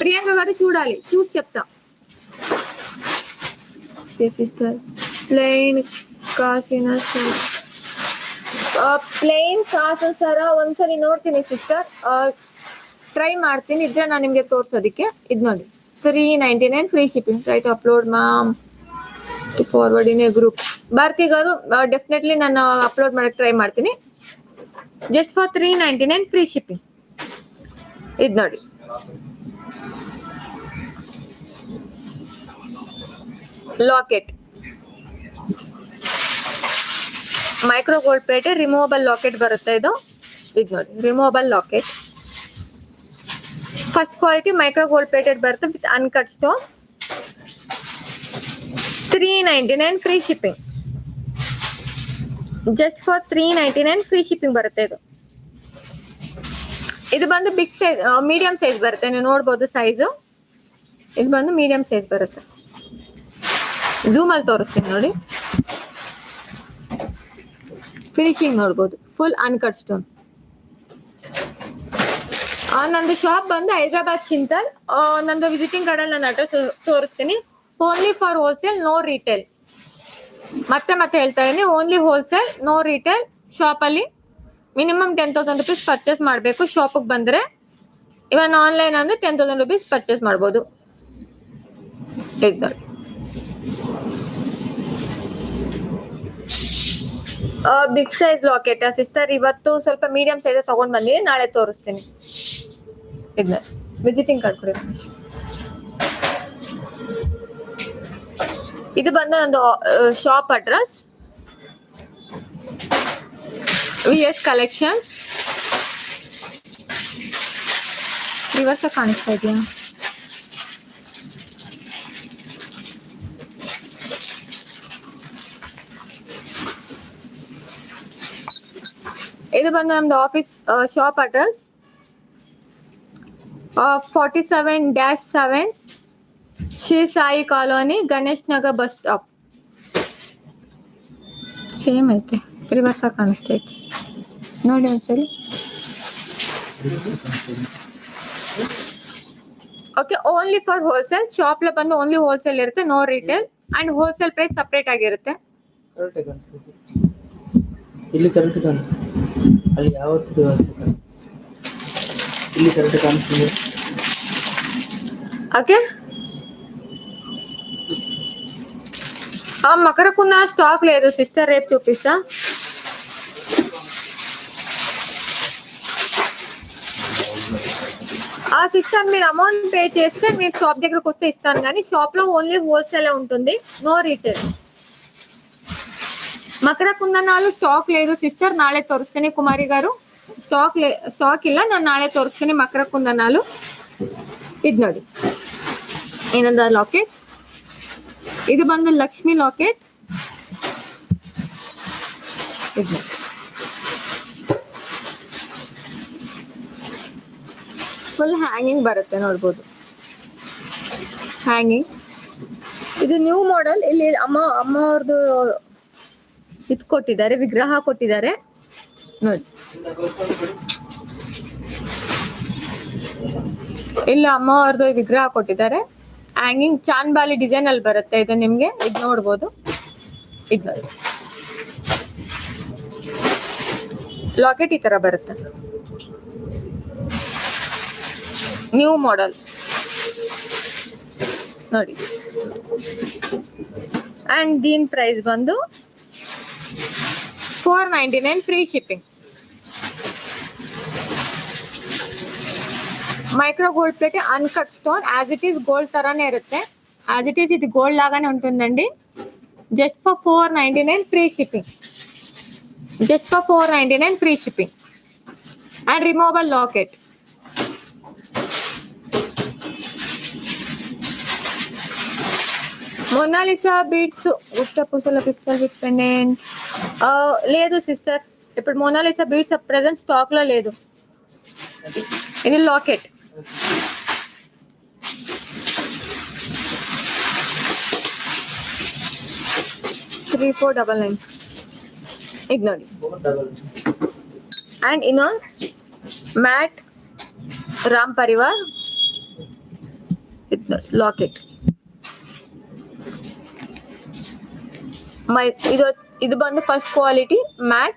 ప్రియాంక గారు, చూడాలి, చూసి చెప్తా. సిస్టర్ ప్లెయిన్ ಕಾಸಿನ ಪ್ಲೇನ್ ಕಾಸು ಸರ ಒಂದ್ಸಲಿ ನೋಡ್ತೀನಿ ಸಿಸ್ಟರ್, ಟ್ರೈ ಮಾಡ್ತೀನಿ. ಇದ್ರೆ ನಾನು ನಿಮ್ಗೆ ತೋರ್ಸೋದಿಕ್ಕೆ. ಇದು ನೋಡಿ, 399 free shipping. Right upload ma'am to forward in a group. Bharati garu, definitely ನಾನು ಅಪ್ಲೋಡ್ ಮಾಡಕ್ಕೆ ಟ್ರೈ ಮಾಡ್ತೀನಿ. Just for 399 free shipping. ಇದು ನೋಡಿ, locket, micro gold plate removable locket ಬರುತ್ತೆ. ಇದು ನೋಡಿ, removable locket. First quality micro gold plated ಬರುತ್ತೆ with uncut stone. 399 free shipping. Just for 399 free shipping ಬರುತ್ತೆ. ಇದು ಬಂದು ಬಿಗ್ ಸೈಜ್, ಮೀಡಿಯಂ ಸೈಜ್ ಬರುತ್ತೆ. ನೀವು ನೋಡ್ಬೋದು ಸೈಜು. ಇದು ಬಂದು ಮೀಡಿಯಂ ಸೈಜ್ ಬರುತ್ತೆ. ಝೂಮ್ ಅಲ್ಲಿ ತೋರಿಸ್ತೀನಿ ನೋಡಿ. ಫಿನಿಶಿಂಗ್ ನೋಡ್ಬೋದು, ಫುಲ್ ಅನ್ಕಟ್ ಸ್ಟೋನ್. ನಂದು ಶಾಪ್ ಬಂದು ಹೈದರಾಬಾದ್ ಚಿಂತಲ್. ನಂದು ವಿಸಿಟಿಂಗ್ ಕಾರ್ಡ್ ಅಲ್ಲಿ ನಾನು ಅಡ್ರೆಸ್ ತೋರಿಸ್ತೀನಿ. Only for wholesale, no retail. ಮತ್ತೆ ಹೇಳ್ತಾ ಇದೀನಿ, ಓನ್ಲಿ ಹೋಲ್ಸೇಲ್, ನೋ ರಿಟೇಲ್. ಶಾಪಲ್ಲಿ ಮಿನಿಮಮ್ 10,000 rupees ಪರ್ಚೇಸ್ ಮಾಡಬೇಕು ಶಾಪಿಗೆ ಬಂದರೆ. ಇವನ್ ಆನ್ಲೈನ್ ಅಂದ್ರೆ 10,000 rupees ಪರ್ಚೇಸ್ ಮಾಡ್ಬೋದು. ಬಿಗ್ ಸೈಜ್ ಲಾಕೆಟ್ ಸಿಸ್ಟರ್ ಇವತ್ತು ಸ್ವಲ್ಪ ಮೀಡಿಯಂ ಸೈಜ್ ತಗೊಂಡ್ ಬಂದಿದ್ದೀನಿ, ನಾಳೆ ತೋರಿಸ್ತೀನಿ. ಇದನ್ನ ವಿಸಿಟಿಂಗ್ ಕಾರ್ಡ್ ಕೊಡಿ. ಇದು ಬಂದು ನಂದು shop address, VS collections. Reverse ಕಾಣಿಸ್ತಾ ಇದೆಯಾ? ಇದು ಬಂದು ನಮ್ದು office shop address 47-7 Shri Sai colony, Ganesh Nagar bus stop. Same ಐತೆ, ರಿವರ್ಸ್ ಕಾಣಿಸ್ತೈತೆ ನೋಡಿ ಒಂದ್ಸರಿ. Okay, only for wholesale. ಶಾಪ್ಲ ಬಂದು ಓನ್ಲಿ ಹೋಲ್ಸೇಲ್ ಇರುತ್ತೆ, no retail. And wholesale price separate ಆಗಿರುತ್ತೆ. ಇಲ್ಲಿ ಕರೆಕ್ಟ್ ಕಾಣಿಸ್ತಿದೆ, ಅಲ್ಲಿ ಯಾವತ್ತು ಇಲ್ಲಿ ಕರೆಕ್ಟ್ ಕಾಣಿಸ್ತಿದೆ. ఓకే, మకర కుంద స్టాక్ లేదు సిస్టర్, రేపు చూపిస్తా. సిస్టర్ మీరు అమౌంట్ పే చేస్తే మీరు షాప్ దగ్గరకు వస్తే ఇస్తాను, కానీ షాప్ లో ఓన్లీ హోల్సేల్ ఉంటుంది, నో రీటైల్. మకర కుందనాలు స్టాక్ లేదు సిస్టర్, నాಳೆ తోರಿಸ್ತೀನಿ. కుమారి గారు ಸ್ಟಾಕ್ ಇಲ್ಲ, ನಾನು ನಾಳೆ ತೋರಿಸ್ತೀನಿ ಮಕರ ಕುಂದನಾಲು. ಇದು ನೋಡಿ ಏನಂದ ಲಾಕೆಟ್, ಇದು ಬಂದು ಲಕ್ಷ್ಮಿ ಲಾಕೆಟ್. ಇದು ಫುಲ್ ಹ್ಯಾಂಗಿಂಗ್ ಬರುತ್ತೆ ನೋಡ್ಬೋದು, ಹ್ಯಾಂಗಿಂಗ್. ಇದು ನ್ಯೂ ಮಾಡೆಲ್. ಇಲ್ಲಿ ಅಮ್ಮವ್ರದ್ದು ಇದು ಕೊಟ್ಟಿದ್ದಾರೆ, ವಿಗ್ರಹ ಕೊಟ್ಟಿದ್ದಾರೆ ನೋಡಿ. ಇಲ್ಲಿ ಅಮ್ಮವ್ರದ್ದು ವಿಗ್ರಹ ಕೊಟ್ಟಿದ್ದಾರೆ. ಹ್ಯಾಂಗಿಂಗ್ ಚಾನ್ಬಾಲಿ ಡಿಸೈನ್ ಅಲ್ಲಿ ಬರುತ್ತೆ ಇದು ನಿಮ್ಗೆ. ಇದು ನೋಡ್ಬೋದು, ಇದು ನೋಡಿ ಲಾಕೆಟ್ ಈ ತರ ಬರುತ್ತೆ, ನ್ಯೂ ಮಾಡೆಲ್ ನೋಡಿ. ಅಂಡ್ ದೀನ್ ಪ್ರೈಸ್ ಬಂದು 499 free shipping. Micro gold plate uncut stone, as it is gold తరానే ఇರುತ್ತೆ. యాజ్ ఇట్ ఈస్ ఇది గోల్డ్ లాగానే ఉంటుందండి. Just for 499 free shipping, just for 499 free shipping. And removable locket. Mona Lisa beads ఉత్త పూసల పిస్టల్ విత్ పెండెంట్ లేదు సిస్టర్, ఇప్పుడు మొనాలిసా బీడ్స్ ప్రెసెంట్ స్టాక్ లో లేదు. ఇది లాకెట్. $3499. ಇದು ನೋಡಿ. ಅಂಡ್ ಇನ್ನೊಂದು ಮ್ಯಾಟ್ ರಾಮ್ ಪರಿವಾರ್ ಲಾಕೆಟ್. ಇದು ಬಂದು ಫಸ್ಟ್ ಕ್ವಾಲಿಟಿ ಮ್ಯಾಟ್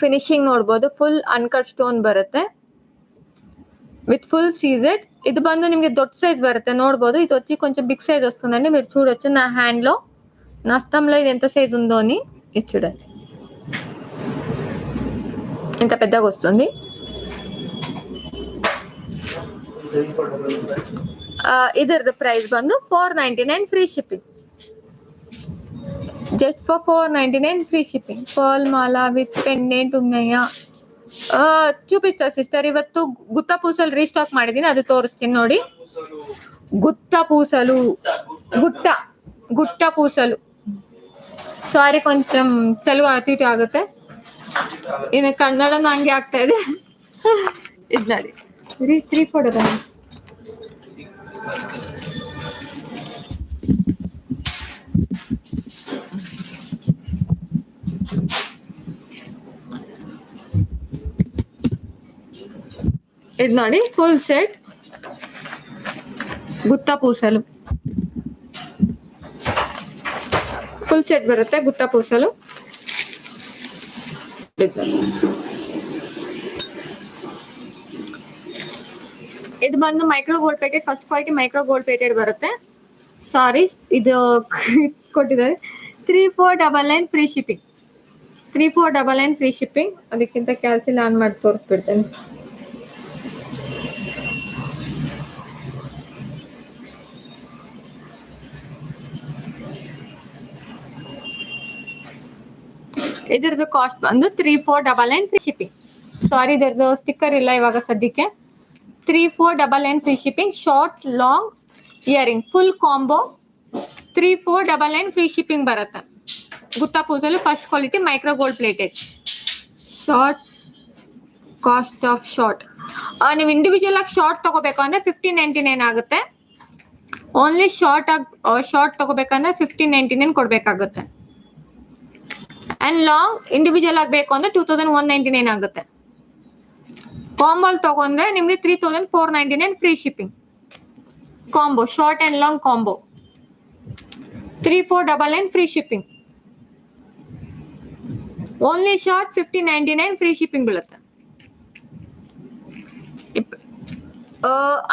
ಫಿನಿಶಿಂಗ್ ನೋಡ್ಬೋದು. ಫುಲ್ ಅನ್ಕಟ್ ಸ್ಟೋನ್ ಬರುತ್ತೆ విత్ ఫుల్ సీజెడ్. ఇది బందు నిಮಗೆ దొడ్డ సైజ్ బರುತ್ತೆ ನೋಡ್ಬೋದು. ఇది వచ్చి కొంచెం బిగ్ సైజ్ వస్తుందండి, మీరు చూడొచ్చు నా హ్యాండ్ లో, నా హస్తంలో ఇది ఎంత సైజ్ ఉందో అని. ఇది చూడండి ఇంత పెద్దగా వస్తుంది. ಇದರದ್ದು ಪ್ರೈಸ್ ಬಂದು 499 free shipping, just for 499 free shipping. Pearl Mala with pendant ఉన్నాయా చూపిస్తా సిస్టర్. ಇವತ್ತು ಗುತ್ತ పూసలు రీస్టాక్ ಮಾಡಿದೀನಿ, ಅದು ತೋರಿಸ್ತೀನಿ ನೋಡಿ. ಗುತ್ತ పూసలు, ಗುಟ್ಟ పూసలు. ಸಾರಿ ಕೊಂಚಂ ತೆಲುಗು ಅತಿ ಇತಿ ಆಗುತ್ತೆ, ಇನ್ನು ಕನ್ನಡನೂ ಹಂಗೆ ಆಗ್ತಾ ಇದೆ. ಇದು ನೋಡಿ 3 ಫೋಟೋ ಬನ್ನಿ. ఇది ನೋಡಿ ಫುಲ್ ಸೆಟ್ ಗುತ್ತ పూసలు, ಫುಲ್ ಸೆಟ್ ಬರುತ್ತೆ ಗುತ್ತ పూసలు. ಇದು ಬಂದು micro gold plated, first quality micro gold plated ಬರುತ್ತೆ. ಸಾರಿ ಇದು ಕೊಟ್ಟಿದ್ದಾರೆ 3499 ಫ್ರೀ ಶಿಪ್ಪಿಂಗ್, 3499 ಫ್ರೀ ಶಿಪ್ಪಿಂಗ್. ಅದಕ್ಕಿಂತ ಕ್ಯಾಲ್ಸಿಲ್ ಆನ್ ಮಾಡಿ ತೋರಿಸ್ಬಿಡ್ತೇನೆ. ಇದ್ರದ್ದು ಕಾಸ್ಟ್ ಬಂದು 3499 ಫ್ರೀ ಶಿಪ್ಪಿಂಗ್. ಸಾರಿ ಇದ್ರದ್ದು ಸ್ಟಿಕ್ಕರ್ ಇಲ್ಲ ಇವಾಗ ಸದ್ಯಕ್ಕೆ. 3499 free shipping. Short long earring full combo 3499 free shipping ಬರುತ್ತೆ. ಗುತ್ತಾ ಪೂಸಲು first quality micro gold plated. Short cost of short, ನೀವು ಇಂಡಿವಿಜುವಲ್ ಆಗಿ ಶಾರ್ಟ್ ತಗೋಬೇಕು ಅಂದ್ರೆ 1599 ಆಗುತ್ತೆ. ಓನ್ಲಿ ಶಾರ್ಟ್ ತಗೋಬೇಕಂದ್ರೆ 1599 ಕೊಡ್ಬೇಕಾಗುತ್ತೆ. ಅಂಡ್ ಲಾಂಗ್ ಇಂಡಿವಿಜುವಲ್ ಆಗಬೇಕು ಅಂದ್ರೆ 2199 ಆಗುತ್ತೆ. ಕಾಂಬೋಲ್ ತಗೊಂಡ್ರೆ ನಿಮ್ಗೆ 3499 free shipping. Combo short and long combo 3499 free shipping. Only short 1599 free shipping ಬೀಳುತ್ತೆ.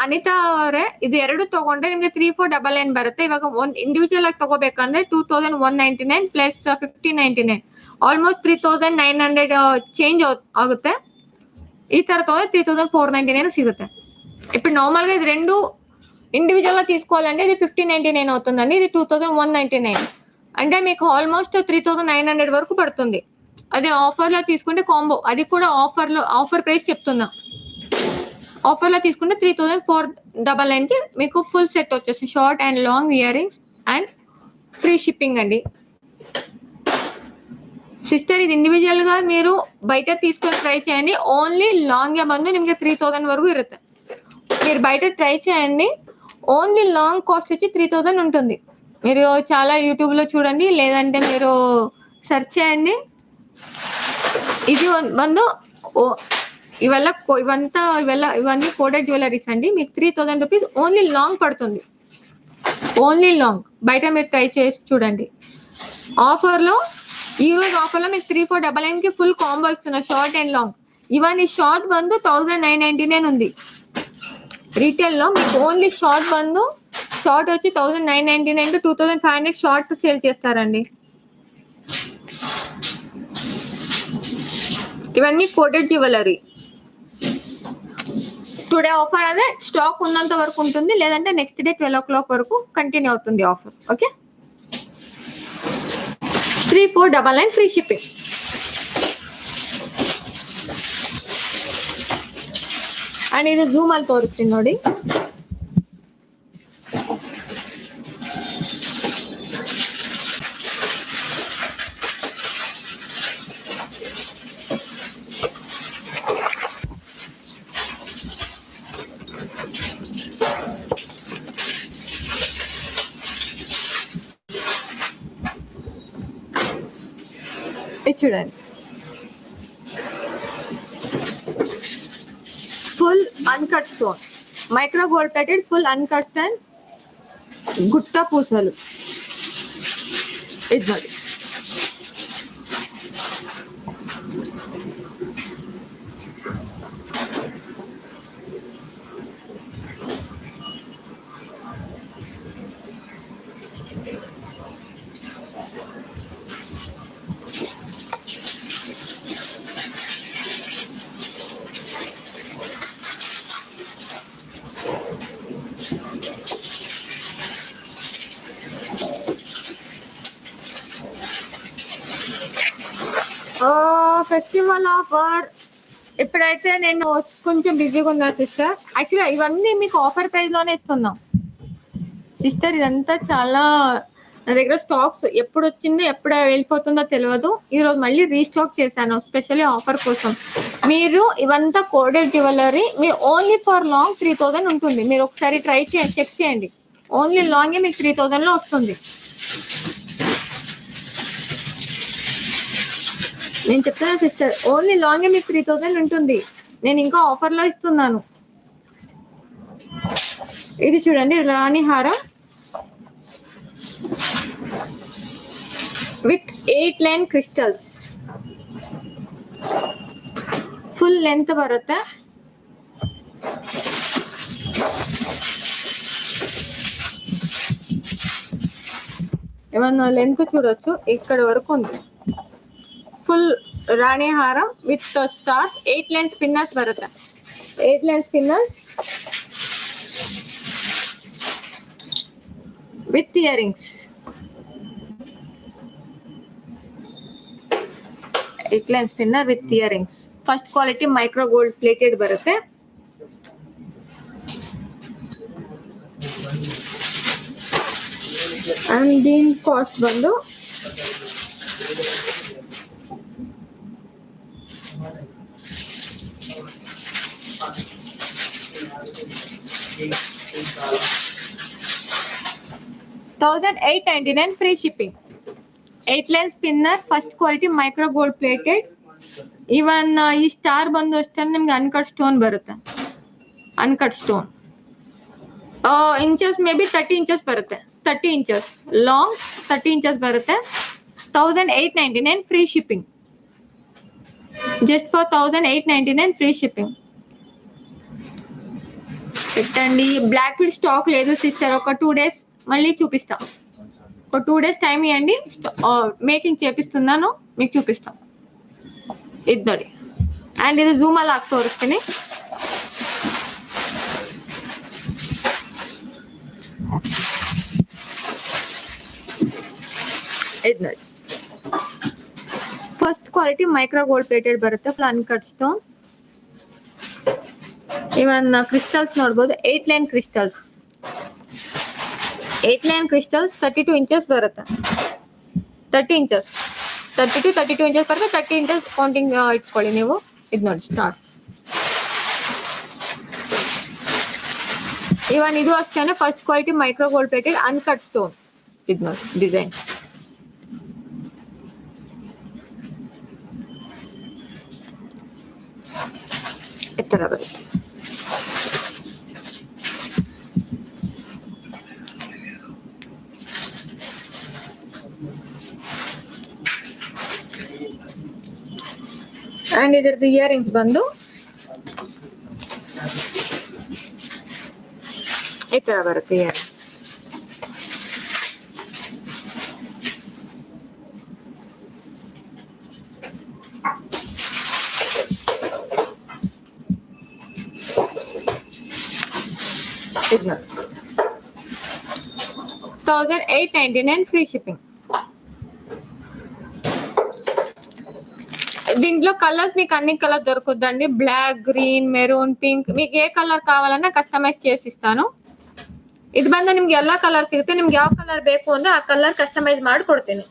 ಅನಿತಾ ಅವರೇ ಇದು ಎರಡು ತಗೊಂಡ್ರೆ ನಿಮ್ಗೆ 3499 ಬರುತ್ತೆ. ಇವಾಗ ಒಂದ್ ಇಂಡಿವಿಜುವಲ್ ಆಗಿ ತಗೋಬೇಕಂದ್ರೆ 2199 ಪ್ಲಸ್ 1599, ಆಲ್ಮೋಸ್ಟ್ 3900 ಚೇಂಜ್ ಆಗುತ್ತೆ. ఈ ತರ తోనే 3499 సిగుతాయి. ఇప్పుడు నార్మల్ గా ఇది రెండు ఇండివిజువల్ గా తీసుకోవాలంటే ఇది 1599 అవుతుందండి. ఇది 2199. అంటే మీకు ఆల్మోస్ట్ 3900 వరకు పడుతుంది. అదే ఆఫర్‌లో తీసుకుంటే కాంబో అది కూడా ఆఫర్ ప్రైస్ చెప్తున్నా. ఆఫర్‌లో తీసుకుంటే 3499కి మీకు ఫుల్ సెట్ వచ్చేసి short and long ear rings and free shipping అండి. ಸಿಸ್ಟರ್ ಇದು ಇಂಡಿವಿಜುವಲ್‌గా మీరు బయట తీసుకొని ట్రై చేయండి. ఓన్లీ లాంగే ಬಂದು ನಿಮಗೆ 3000 వరకు ఇರುತ್ತೆ. మీరు బయట ట్రై చేయండి. ఓన్లీ లాంగ్ కాస్ట్ వచ్చి 3000 ఉంటుంది. మీరు చాలా యూట్యూబ్‌లో చూడండి లేదంటే మీరు సెర్చ్ చేయండి. ఇది ಬಂದು ఇవన్నీ కోడెడ్ జ్యువెలరీస్ అండి. మీకు 3000 రూపీస్ ఓన్లీ లాంగ్ పడుతుంది. ఓన్లీ లాంగ్ బయట మీరు ట్రై చేసి చూడండి. ఆఫర్‌లో ఈ రోజు ఆఫర్‌లో మీకు 3499కి ఫుల్ కాంబో ఇస్తున్నా షార్ట్ అండ్ లాంగ్. ఇవన్నీ షార్ట్ ಬಂದು 1999 ఉంది. రీటైల్‌లో మీకు ఓన్లీ షార్ట్ ಬಂದು షార్ట్ వచ్చి 1999 టు 2500 షార్ట్ సేల్ చేస్తారండి. ఇవన్నీ కోటెడ్ జ్యువెలరీ. టుడే ఆఫర్ అదే స్టాక్ ఉన్నంత వరకు ఉంటుంది లేదంటే నెక్స్ట్ డే 12 o'clock వరకు కంటిన్యూ అవుతుంది offer. Okay 3499 free shipping. And ಇದು ಝೂಮ್ ಅಲ್ಲಿ ತೋರಿಸ್ತೀನಿ ನೋಡಿ. ఇది చూడండి full uncut stone micro gold plated full uncut and గుట్ట పూసలు. ఇది ನೋಡಿ ఫెస్టివల్ ఆఫర్ ఇప్పుడైతే నేను కొంచెం బిజీగా ఉన్నా సిస్టర్. యాక్చువల్గా ఇవన్నీ మీకు ఆఫర్ ప్రైస్ లోనే ఇస్తున్నాం సిస్టర్. ఇదంతా చాలా నా దగ్గర స్టాక్స్ ఎప్పుడు వచ్చిందో ఎప్పుడు వెళ్ళిపోతుందో తెలియదు. ఈరోజు మళ్ళీ రీస్టాక్ చేశాను స్పెషల్లీ ఆఫర్ కోసం. మీరు ఇవంతా coded jewellery me only for long 3000 ఉంటుంది. మీరు ఒకసారి ట్రై చేయండి, చెక్ చేయండి. ఓన్లీ లాంగే మీకు 3000లో వస్తుంది. నేను చెప్తాను సిస్టర్ ఓన్లీ లాంగే మీకు 3000 ఉంటుంది. నేను ఇంకా ఆఫర్లో ఇస్తున్నాను. ఇది చూడండి రాణి హారం with 8 line crystals full length ಬರುತ್ತೆ. ఏమన్నా లెంత్ చూడొచ్చు ఇక్కడ వరకు ఉంది. ఫుల్ రాణి హారం విత్ స్టార్స్ 8 లైన్ స్పిన్నర్స్ ಬರುತ್ತೆ. 8 line spinners with earrings. 8 line spinner with earrings. First quality micro gold plated ಬರುತ್ತೆ. ಅಂಡ್ దీని కాస్ట్ ಬಂದು $1899 free shipping. 8 line spinner first quality micro gold plated. Even ಈ star ಬಂದು ಅಷ್ಟೇ ನಿಮ್ಗೆ uncut stone ಬರುತ್ತೆ. Uncut stone inches may be 30 inches ಬರುತ್ತೆ. 30 inches long 30 inches ಬರುತ್ತೆ. 1899 free shipping. Just for 1899 free shipping. పెట్టండి. బ్లాక్ బీడ్ స్టాక్ లేదు sister. ఒక 2 days మళ్ళీ చూపిస్తాం. ఒక 2 days టైం ఇవ్వండి. మేకింగ్ చేపిస్తున్నాను మీకు చూపిస్తాం. ఇది ನೋಡಿ అండ్ ఇది జూమ్ ಅಲ್ಲಿ ಹಾಕಿ ತೋರಿಸ್ತೀನಿ. ಇದು ನೋಡಿ first quality micro gold plated ಬರುತ್ತೆ, ಫುಲ್ ಅನ್ಕಟ್ ಸ್ಟೋನ್. ಇವನ್ ಕ್ರಿಸ್ಟಲ್ಸ್ ನೋಡ್ಬೋದು, 8 line crystals, 8 line crystals 32 inches ಬರುತ್ತೆ, 30 ಇಂಚಸ್, 32 ಇಂಚಸ್ ಬರುತ್ತೆ, 30 ಇಂಚಸ್ ಕೌಂಟಿಂಗ್ ಇಟ್ಕೊಳ್ಳಿ ನೀವು. ಇದು ನೋಡಿ ಸ್ಟಾರ್ಟ್. ಇವನ್ ಇದು ಅಷ್ಟೇ first quality micro gold plated uncut stone. ಇದು ನೋಡಿ ಡಿಸೈನ್. ಈ ತರ ಬರುತ್ತೆ. ಅಂಡ್ ಇದರದ್ದು ಇಯರಿಂಗ್ಸ್ ಬಂದು ಈ ತರ ಬರುತ್ತೆ ಇಯರಿಂಗ್ಸ್. ಇದು 1899 ఫ్రీ షిప్పింగ్. దీంట్లో కలర్స్ మీకు అన్ని కలర్ దొరుకుద్దండి, బ్లాక్, గ్రీన్, మెరూన్, పింక్, మీకు ఏ ಕಲರ್ ಕಾವಾಲನ್ನ ಕಸ್ಟಮೈಸ್ చేಸಿ ಇಸ್ತಾನು. ಇದು ಬಂದು ನಿಮ್ಗೆ ಎಲ್ಲ ಕಲರ್ ಸಿಗುತ್ತೆ, ನಿಮ್ಗೆ ಯಾವ ಕಲರ್ ಬೇಕು ಅಂದ್ರೆ ಆ ಕಲರ್ ಕಸ್ಟಮೈಸ್ ಮಾಡಿ ಕೊಡ್ತೀನಿ.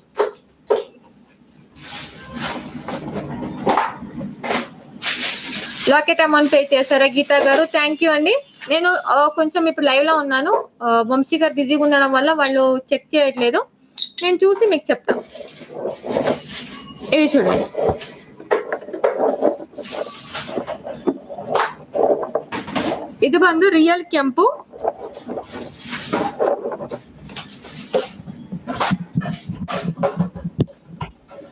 లాకెట్ అమౌంట్ పే చేశారా గీతా గారు? థ్యాంక్ యూ అండి. నేను కొంచెం ఇప్పుడు లైవ్ లో ఉన్నాను, వంశీ గారు బిజీగా ఉండడం వల్ల వాళ్ళు చెక్ చేయట్లేదు, నేను చూసి మీకు చెప్తాను. ఇది చూడండి, ಇದು ಬಂದು ರಿಯಲ್ ಕೆಂಪು,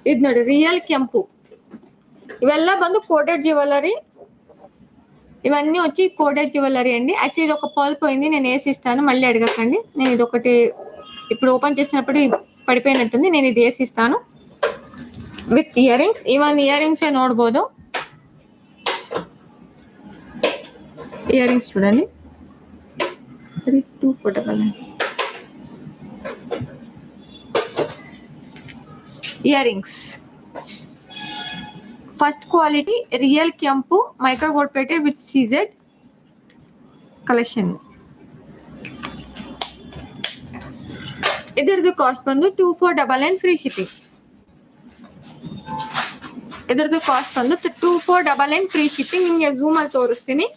ಇದು ನೋಡಿ ರಿಯಲ್ ಕೆಂಪು. ఇవెల్ల బందు కోడెడ్ జ్యువెలరీ, ఇవన్నీ వచ్చి కోడెడ్ జ్యువెలరీ అండి. యాక్చువల్లీ ఇది ఒక పర్ల్ పోయింది, నేను వేసి ఇస్తాను, మళ్ళీ అడగకండి. నేను ఇది ఒకటి ఇప్పుడు ఓపెన్ చేసినప్పుడు పడిపోయినట్టుంది, నేను ఇది వేసి ఇస్తాను విత్ ఇయరింగ్స్. ಇವನ್ ఇయరింగ్స్ ನೋಡ್ಬೋದು, ఇయరింగ్స్ చూడండి 2 ఫోటోలు ఇయరింగ్స్. ಫಸ್ಟ್ ಕ್ವಾಲಿಟಿ ರಿಯಲ್ ಕೆಂಪು micro gold plated with CZ collection. ಇದರದ್ದು ಕಾಸ್ಟ್ ಬಂದು 2499 ಫ್ರೀ ಶಿಪ್ಪಿಂಗ್. ಇದರದ್ದು ಕಾಸ್ಟ್ ಬಂದು 2499 ఫ్రీ షిప్పింగ్. నింగే జూమ్ ಅಲ್ಲಿ తోరుస్తేని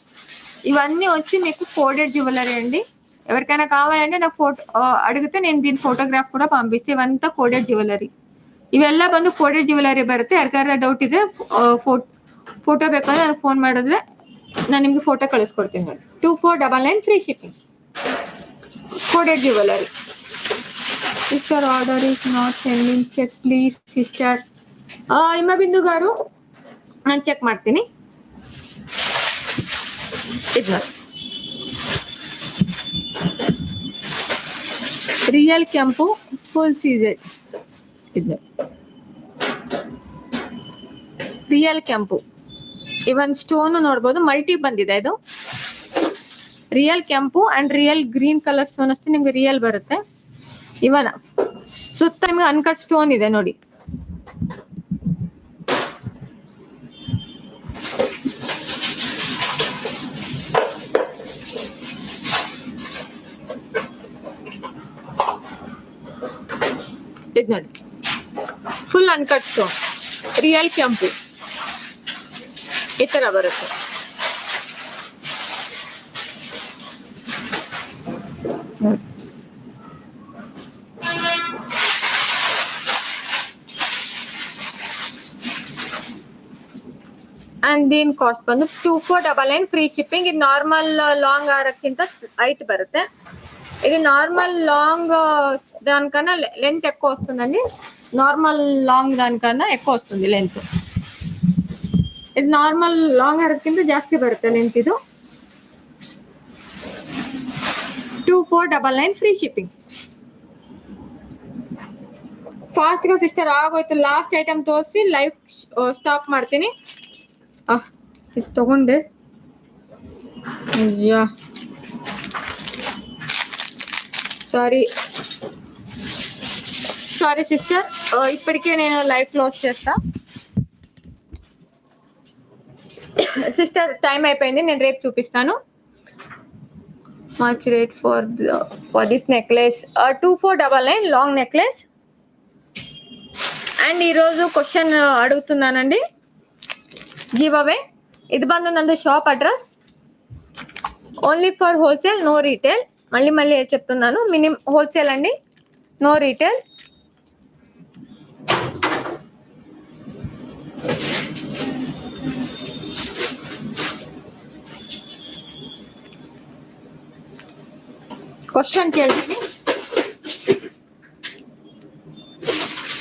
ఇవన్నీ వచ్చి మీకు కోడెడ్ జ్యువెలరీ అండి. ఎవరికైనా కావాలంటే నాకు ఫోటో అడిగితే నేను దీని ఫోటోగ్రాఫ్ కూడా పంపిస్తే. ఇవంతా కోడెడ్ జ్యువెలరీ, ಇವೆಲ್ಲ ಬಂದು ಕೋಡೆಡ್ ಜ್ಯುವೆಲರಿ ಬರುತ್ತೆ. ಯಾರಿಗಾರ ಡೌಟ್ ಇದೆ ಫೋಟೋ ಬೇಕಾದ್ರೆ ನಾನು ಫೋನ್ ಮಾಡಿದ್ರೆ ನಾನು ನಿಮ್ಗೆ ಫೋಟೋ ಕಳಿಸ್ಕೊಡ್ತೀನಿ ನೋಡಿ. 2499 free shipping, coded jewellery. Sister order is not sending, check please sister. Himabindu garu ನಾನು ಚೆಕ್ ಮಾಡ್ತೀನಿ. ಇದು ನೋಡಿ ರಿಯಲ್ ಕೆಂಪು ಫುಲ್ ಸೀಸೆಡ್. ಇದು ರಿಯಲ್ ಕೆಂಪು, ಇವನ್ ಸ್ಟೋನ್ ನೋಡ್ಬೋದು, ಮಲ್ಟಿ ಬಂದಿದೆ. ಇದು ರಿಯಲ್ ಕೆಂಪು and real green colour stone ಅಷ್ಟೇ ನಿಮ್ಗೆ ರಿಯಲ್ ಬರುತ್ತೆ. ಇವನ್ ಸುತ್ತ ನಿಮ್ಗೆ ಅನ್ಕಟ್ ಸ್ಟೋನ್ ಇದೆ ನೋಡಿ. ಇದು ನೋಡಿ ಫುಲ್ ಅನ್ಕಟ್ ಸ್ಟೋನ್ ರಿಯಲ್ ಕೆಂಪು ಈ ತರ ಬರುತ್ತೆ. ಅಂಡ್ దీని ಕಾಸ್ಟ್ ಬಂದು 2499 ಫ್ರೀ ಶಿಪ್ಪಿಂಗ್. ಇದು ನಾರ್ಮಲ್ ಲಾಂಗ್ ಹಾರಕ್ಕಿಂತ ಹೈಟ್ ಬರುತ್ತೆ. ఇది నార్మల్ లాంగ్ దానికన్నా లెంత్ ఎక్కువ వస్తుందండి. నార్మల్ లాంగ్ దానికన్నా ఎక్కువ వస్తుంది లెంత్. ಇದು ನಾರ್ಮಲ್ ಲಾಂಗ್ ಹಾರಕ್ಕಿಂತ ಜಾಸ್ತಿ ಬರುತ್ತೆ ಲೆಂತ್. ಇದು 2499 ಫ್ರೀ ಶಿಪ್ಪಿಂಗ್. ಫಾಸ್ಟ್ గా ಸಿಸ್ಟರ್ ಆಗೋಯ್ತು. ಲಾಸ್ಟ್ ಐಟಮ್ ತೋರಿಸಿ ಲೈವ್ ಸ್ಟಾಪ್ ಮಾಡ್ತೀನಿ. ಇದು ತಗೊಂಡೆ. ಅಯ್ಯಾ ಸಾರಿ. సారీ సిస్టర్, ఇప్పటికే నేను లైవ్ క్లోజ్ చేస్తా. సిస్టర్ టైం అయిపోయింది, నేను రేపు చూపిస్తాను. Much rate for this necklace 2499 long necklace. And ఈరోజు క్వశ్చన్ అడుగుతున్నానండి, గివ్ అవే. ఇది Bandhu Nandu shop address only for wholesale, no retail. మళ్ళీ చెప్తున్నాను, మినిమం హోల్సేల్ అండి, నో రీటైల్.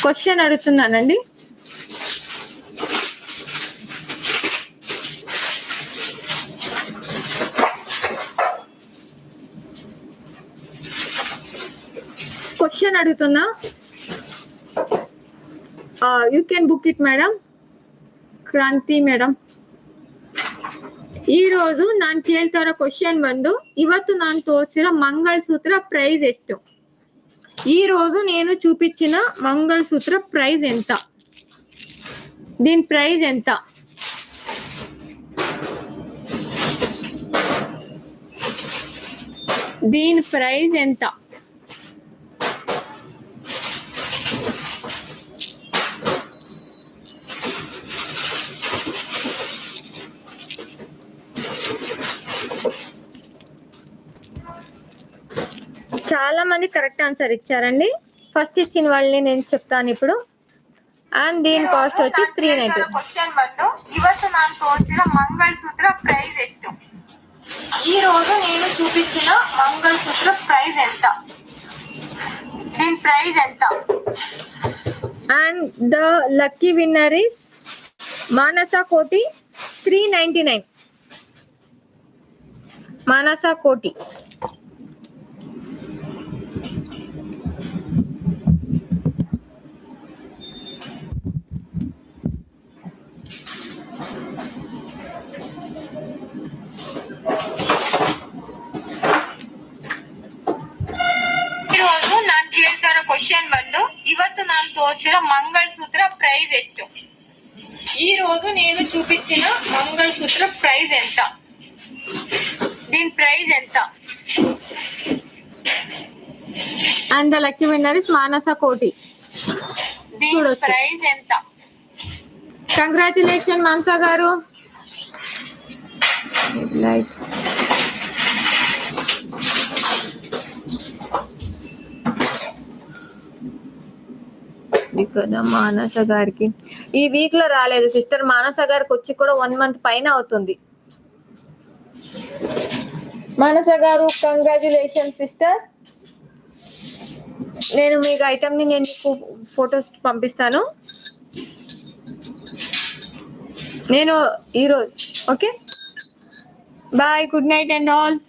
క్వశ్చన్ అడుగుతున్నానండి. క్వశ్చన్ అడుగుతున్నా, you can book it madam. ಕ್ರಾಂತಿ ಮೇಡಮ್, ಈ రోజు ನಾನು ಕೇಳ್ತಾರೋ ಕ್ವಶನ್ ಬಂದು, ಇವತ್ತು ನಾನು ತೋರಿಸಿರೋ ಮಂಗళಸೂತ್ರ ప్రైస్ ಎಷ್ಟು? ఈ రోజు నేను చూపించిన మంగళసూత్ర ప్రైస్ ఎంత? దీని ప్రైస్ ఎంత? దీని ప్రైస్ ఎంత? చాలా మంది కరెక్ట్ ఆన్సర్ ఇచ్చారండి. ఫస్ట్ ఇచ్చిన వాళ్ళని నేను చెప్తాను ఇప్పుడు. అండ్ దీని కాస్ట్ వచ్చి 390. ಕ್ವಶನ್ ಬಂದು, ಇವತ್ತು ನಾನು ತೋರಿಸಿರೋ ಮಂಗళಸೂತ್ರ ಪ್ರೈಸ್ ಎಷ್ಟು? ఈ రోజు నేను చూపించిన మంగళసూత్ర ప్రైస్ ఎంత? దీని ప్రైస్ ఎంత? And the lucky winner is Manasa Koti 399. మానస కోటి. ಕ್ವಶನ್ ಬಂದು, ಇವತ್ತು ನಾನು ತೋರಿಸಿರೋ ಮಂಗళಸೂತ್ರ ಪ್ರೈಸ್ ಎಷ್ಟು? ఈ రోజు నేను చూపించిన మంగళసూత్ర ప్రైస్ ఎంత? దీని ప్రైస్ ఎంత? And the lucky winner is Manasa Koti. దీని ప్రైస్ ఎంత? కంగ్రాచులేషన్ మానస గారు. లైక్ కదా మానస గారికి ఈ వీక్ లో రాలేదు సిస్టర్. మానస గారికి వచ్చి కూడా 1 month పైన అవుతుంది. మానస గారు కంగ్రాచులేషన్ సిస్టర్. నేను మీకు ఐటమ్ ని నేను మీకు ఫొటోస్ పంపిస్తాను నేను ఈరోజు. Okay, bye, good night and all.